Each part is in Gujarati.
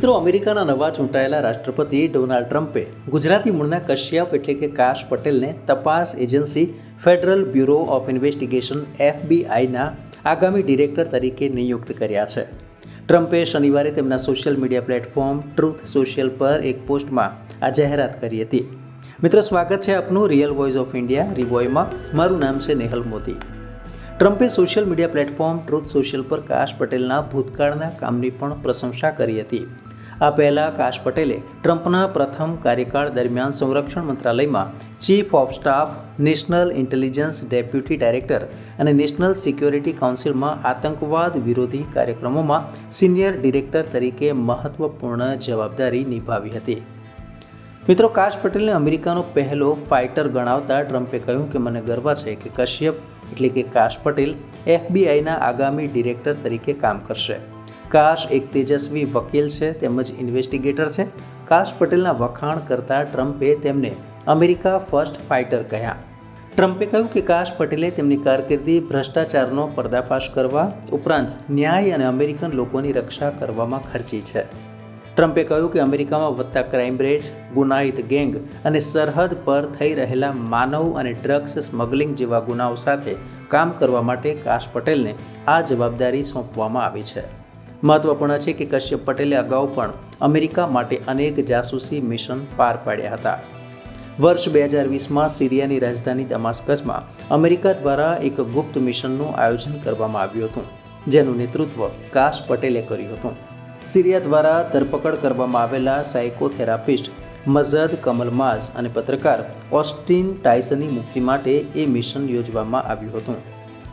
મિત્રો, અમેરિકાના નવા ચૂંટાયેલા રાષ્ટ્રપતિ ડોનાલ્ડ ટ્રમ્પે ગુજરાતી મૂળના કશ્યપ એટલે કે કાશ પટેલને તપાસ agency federal bureau of investigation FBIના આગામી ડિરેક્ટર તરીકે નિયુક્ત કર્યા છે. ટ્રમ્પે શનિવારે તેમના social media platform Truth Social પર એક પોસ્ટમાં આ જાહેરાત કરી હતી. મિત્રો, સ્વાગત છે આપનું રિયલ વોઇસ ઓફ ઇન્ડિયા રિવોયમાં. મારું નામ છે નેહલ મોદી. ટ્રમ્પે social media platform Truth Social પર કાશ પટેલના ભૂતકાળના કામની પણ પ્રશંસા કરી હતી. આ પહેલાં કાશ પટેલે ટ્રમ્પના પ્રથમ કાર્યકાળ દરમિયાન સંરક્ષણ મંત્રાલયમાં chief of staff, national intelligence deputy director અને નેશનલ સિક્યોરિટી કાઉન્સિલમાં આતંકવાદ વિરોધી કાર્યક્રમોમાં સિનિયર ડિરેક્ટર તરીકે મહત્વપૂર્ણ જવાબદારી નિભાવી હતી. મિત્રો, કાશ પટેલને અમેરિકાનો પહેલો ફાઇટર ગણાવતા ટ્રમ્પે કહ્યું કે મને ગર્વ છે કે કશ્યપ એટલે કે કાશ પટેલ FBIના આગામી ડિરેક્ટર તરીકે કામ કરશે. કાશ એક તેજસ્વી વકીલ છે તેમજ ઇન્વેસ્ટિગેટર છે. કાશ પટેલના વખાણ કરતા ટ્રમ્પે તેમને અમેરિકા ફર્સ્ટ ફાઇટર કહ્યા. ટ્રમ્પે કહ્યું કે કાશ પટેલે તેમની કારકિર્દી ભ્રષ્ટાચારનો પર્દાફાશ કરવા ઉપરાંત ન્યાય અને અમેરિકન લોકોની રક્ષા કરવામાં ખર્ચી છે. ટ્રમ્પે કહ્યું કે અમેરિકામાં વધતા ક્રાઇમ રેટ, ગુનાહિત ગેંગ અને સરહદ પર થઈ રહેલા માનવ અને ડ્રગ્સ સ્મગલિંગ જેવા ગુનાઓ સાથે કામ કરવા માટે કાશ પટેલને આ જવાબદારી સોંપવામાં આવી છે. મહત્વપૂર્ણ છે કે કશ્યપ પટેલે અગાઉ પણ અમેરિકા માટે અનેક જાસૂસી મિશન પાર પાડ્યા હતા. વર્ષ 2020માં સિરિયાની રાજધાની દમાસ્કસમાં અમેરિકા દ્વારા એક ગુપ્ત મિશનનું આયોજન કરવામાં આવ્યું હતું, જેનું નેતૃત્વ કાશ પટેલે કર્યું હતું. સિરિયા દ્વારા ધરપકડ કરવામાં આવેલા સાયકોથેરાપિસ્ટ મઝદ કમલમાઝ અને પત્રકાર ઓસ્ટિન ટાઇસનની મુક્તિ માટે એ મિશન યોજવામાં આવ્યું હતું.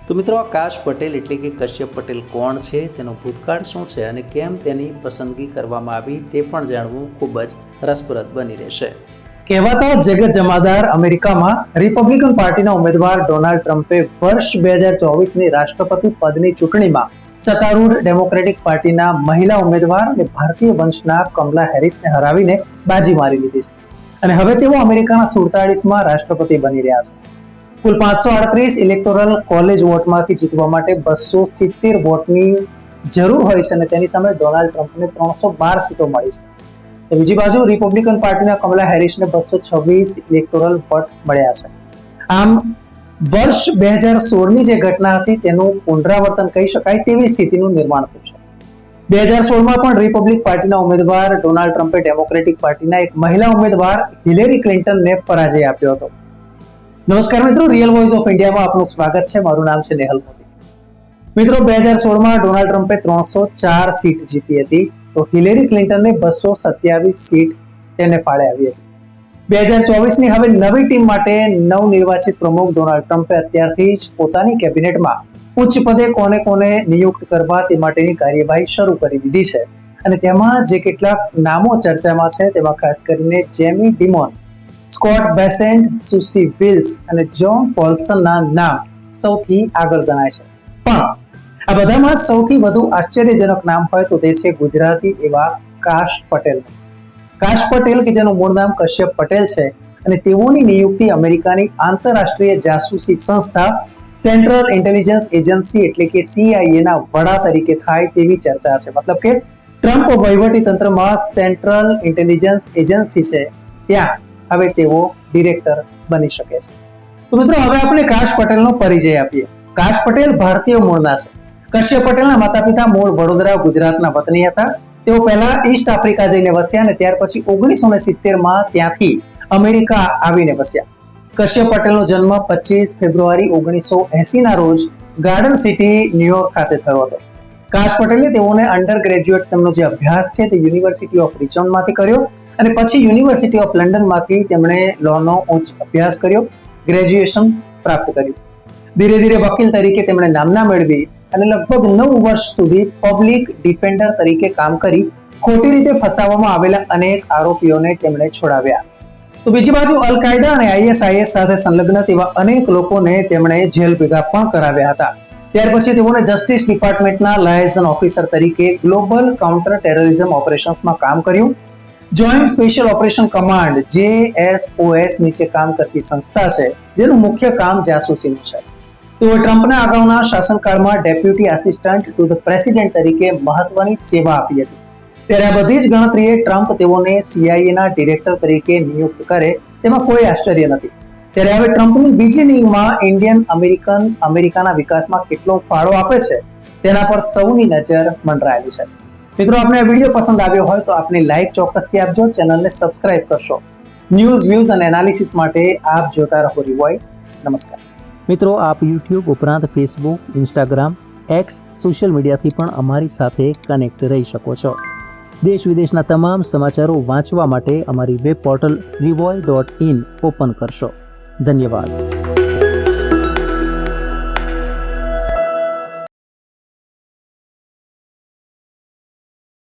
તો મિત્રો, આ કાશ પટેલ એટલે કે કશ્યપ પટેલ કોણ છે, તેનો ભૂતકાળ શું છે અને કેમ તેની પસંદગી કરવામાં આવી તે પણ જાણવું ખૂબ જ રસપ્રદ બની રહેશે. કહેવાતા જગત જમાદાર અમેરિકામાં રિપબ્લિકન પાર્ટીના ઉમેદવાર ડોનાલ્ડ ટ્રમ્પે વર્ષ 2024ની રાષ્ટ્રપતિ પદની ચૂંટણીમાં સત્તારૂઢ ડેમોક્રેટિક પાર્ટીના મહિલા ઉમેદવાર અને ભારતીય વંશના કમલા હેરિસને હરાવીને બાજી મારી લીધી છે અને હવે તેઓ અમેરિકાના 47માં રાષ્ટ્રપતિ બની રહ્યા છે. કુલ 538 ઇલેક્ટોરલ કોલેજ વોટમાંથી જીતવા માટે 270 વોટની જરૂર હોય છે અને તેની સામે ડોનાલ્ડ ટ્રમ્પને 312 સીટો મળી છે. બીજી બાજુ રિપબ્લિકન પાર્ટીના કમલા હેરિસને 226 ઇલેક્ટોરલ વોટ મળ્યા છે. આમ વર્ષ 2016ની જે ઘટના હતી તેનું પુનરાવર્તન કહી શકાય તેવી સ્થિતિનું નિર્માણ થયું છે. 2016માં પણ રિપબ્લિક પાર્ટીના ઉમેદવાર ડોનાલ્ડ ટ્રમ્પે ડેમોક્રેટિક પાર્ટીના એક મહિલા ઉમેદવાર હિલેરી ક્લિન્ટનને પરાજય આપ્યો હતો. નમસ્કાર મિત્રો, રિયલ વોઇસ ઓફ ઇન્ડિયામાં આપનું સ્વાગત છે. મારું નામ છે નેહલ મોદી. મિત્રો, 2016માં ડોનાલ્ડ ટ્રમ્પે 304 સીટ જીતી હતી, તો હિલેરી ક્લિન્ટનને 227 સીટ તેને ફાળે આવી હતી. 2024ની હવે નવી ટીમ માટે નવનિર્વાચિત પ્રમુખ ડોનાલ્ડ ટ્રમ્પે અત્યારથી જ પોતાની કેબિનેટમાં ઉચ્ચ પદે કોને નિયુક્ત કરવા તે માટેની કાર્યવાહી શરૂ કરી દીધી છે અને તેમાં જે કેટલાક નામો ચર્ચામાં છે તેમાં ખાસ કરીને જેમી ડિમોન, સ્કોટ બેસેન્ટ, સુસી વિલ્સ અને જ્હોન પોલ્સનના નામ સૌથી આગળ ગણાય છે. પણ આ બધામાં સૌથી વધુ આશ્ચર્યજનક નામ હોય તો તે છે ગુજરાતી એવા કાશ પટેલ. કાશ પટેલ કે જેનું મૂળ નામ કશ્યપ પટેલ છે અને તેઓની નિયુક્તિ અમેરિકાની આંતરરાષ્ટ્રીય જાસૂસી સંસ્થા સેન્ટ્રલ ઇન્ટેલિજન્સ એજન્સી એટલે કે CIA ના વડા તરીકે થાય તેવી ચર્ચા છે. મતલબ કે ટ્રમ્પ વહીવટી તંત્રમાં સેન્ટ્રલ ઇન્ટેલિજન્સ એજન્સી છે ત્યાં હવે તેઓ ડિરેક્ટર બની શકે છે. તો મિત્રો, હવે આપણે કાશ પટેલનો પરિચય આપીએ. કાશ પટેલ ભારતીય મૂળના છે. કશ્યપ પટેલના માતા પિતા મૂળ વડોદરા ગુજરાતના વતની હતા. તેઓ પહેલા ઈસ્ટ આફ્રિકા જઈને વસ્યા અને ત્યાર પછી 1970માં ત્યાંથી અમેરિકા આવીને વસ્યા. કશ્યપ પટેલનો જન્મ 25 ફેબ્રુઆરી 1980ના રોજ ગાર્ડન સિટી ન્યુયોર્ક ખાતે થયો હતો. કાશ પટેલે તેઓને અંડર ગ્રેજ્યુએટ તેમનો જે અભ્યાસ છે તે યુનિવર્સિટી ઓફ રિચમન્ડમાંથી કર્યો અને પછી યુનિવર્સિટી ઓફ લંડનમાંથી તેમણે લોનો ઉચ્ચ અભ્યાસ કર્યો, ગ્રેજ્યુએશન પ્રાપ્ત કર્યું. ધીરે ધીરે વકીલ તરીકે તેમણે નામના મેળવી અને લગભગ 9 વર્ષ સુધી પબ્લિક ડિફેન્ડર તરીકે કામ કરી ખોટી રીતે ફસાવવામાં આવેલા અનેક આરોપીઓને તેમણે છોડાવ્યા. તો બીજી બાજુ અલ કાયદા અને ISIS સાથે સંલગ્ન તેવા અનેક લોકોને તેમણે જેલ ભેગા પણ કરાવ્યા હતા. ત્યાર પછી તેઓને જસ્ટિસ ડિપાર્ટમેન્ટના લાયઝન ઓફિસર તરીકે ગ્લોબલ કાઉન્ટર ટેરરિઝમ ઓપરેશન્સમાં કામ કર્યું. Joint special operation command JSOS નીચે કામ કરતી સંસ્થા છે જેનું મુખ્ય કામ જાસૂસીનું છે. તેઓ ટ્રમ્પના અગાઉના શાસનકાળમાં deputy assistant to the president તરીકે મહત્વની સેવા આપી હતી. ત્યારે આ બધી જ ગણતરીએ ટ્રમ્પ તેઓને CIA ના ડિરેક્ટર તરીકે નિયુક્ત કરે તેમાં કોઈ આશ્ચર્ય નથી. ત્યારે હવે ટ્રમ્પની બીજી ઇનિંગમાં અમેરિકાના વિકાસમાં કેટલો ફાળો આપે છે તેના પર સૌની નજર મંડરાયેલી છે. મિત્રો, આપને આ વિડીયો પસંદ આવ્યો હોય તો આપને લાઈક ચોક્કસથી આપજો, ચેનલને સબસ્ક્રાઇબ કરશો. ન્યૂઝ, વ્યૂઝ અને એનાલિસિસ માટે આપ જોતા રહો રિવોઇડ. નમસ્કાર. મિત્રો, આપ યુટ્યુબ ઉપરાંત ફેસબુક, ઇન્સ્ટાગ્રામ, એક્સ સોશિયલ મીડિયાથી પણ અમારી સાથે કનેક્ટ રહી શકો છો. દેશ વિદેશના તમામ સમાચારો વાંચવા માટે અમારી વેબ પોર્ટલ revoy.in ઓપન કરશો. ધન્યવાદ.